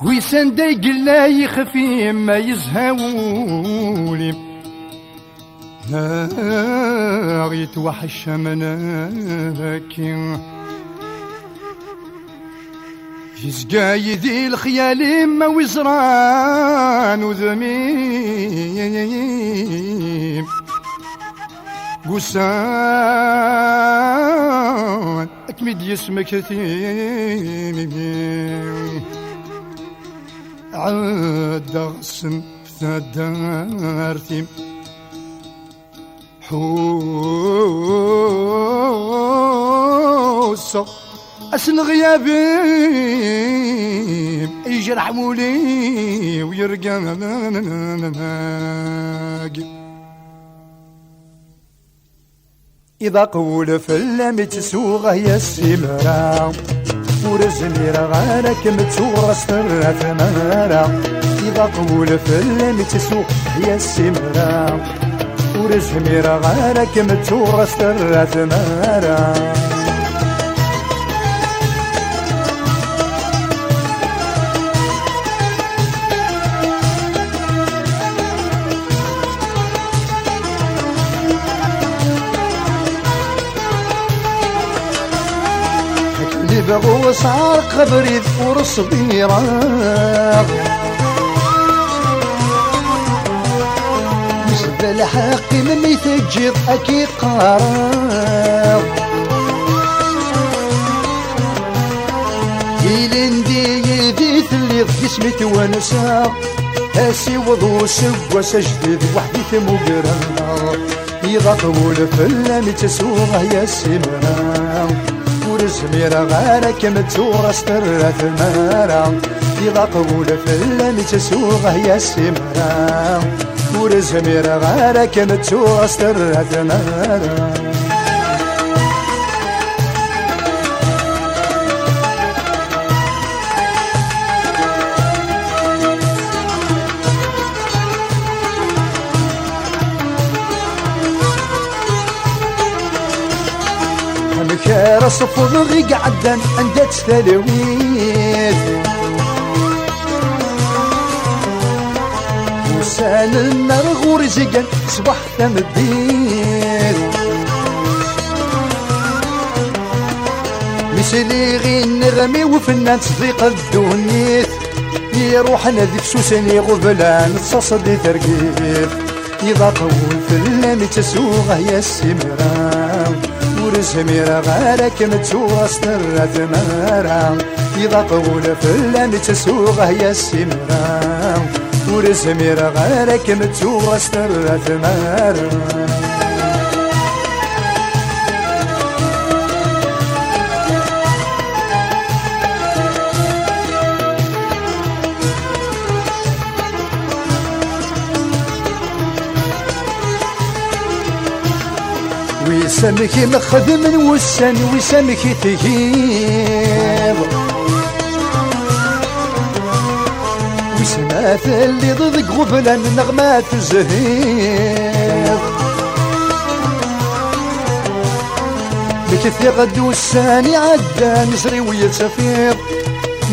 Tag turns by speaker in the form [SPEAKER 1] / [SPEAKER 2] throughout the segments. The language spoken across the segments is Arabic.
[SPEAKER 1] ويسان دايق لا يخفي ما يزهاولي ناغيت وحش مناكي يزقايدي الخيال ما وزران وذميم قسان اكمد يسمك ثيم عاد غصن في دارتي حوصة أسن غيابي يجرح مولي ويرقى إذا قول فلم تسوغ يا السمرة ورزمير غارك متسوغ استرات مرة إذا قول فلم تسوغ يا السمرة ورزمير غارك متسوغ استرات مرة بغو صار قبري ثور صغيرة وسب الحق من يتجد أكيد قرار يلندي يديث اللي بجسمي توانسا هاسي وضو سوا سجدد وحدي ثمقرا إذا طول فلم تسوغه يا السمرا ورزمير غارك متسوغ استرات مرة إذا قول فلم تسوغه يا السمرة ورزمير غارك متسوغ استرات مرة مكار صفر غي قعدن عندك تلويث وسال النار غور زقن صبح تمديث مثلي غي النغمي وفنان صديق الدنيث يروح نذيب سوسني غفلان تصصدي ترقيث إذا طول فلم تسوغه يا السمران ورزمير غارك متسوغ استرات مرة إذا طول فلم تسوغه يا السمرة ورزمير غارك متسوغ استرات مرة ويسمكي مخدم وسن ويسمكي تهيب ويسمات اللي ضدك غفلا نغمات الزهيب بكثي غد والساني عدى نسري ويتسفير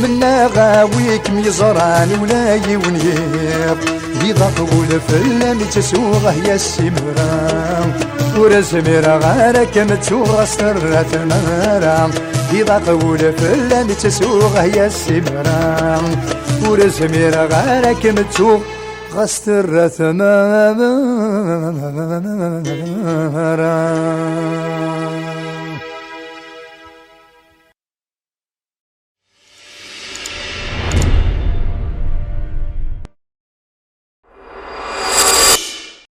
[SPEAKER 1] منا غاويك ميزران ولاي ونيب إذا طول فلم تسوغه يا السمرة ورزمير غارك متسوغ استرات مرة إذا طول فلم تسوغه يا السمرة ورزمير غارك متسوغ استرات مرة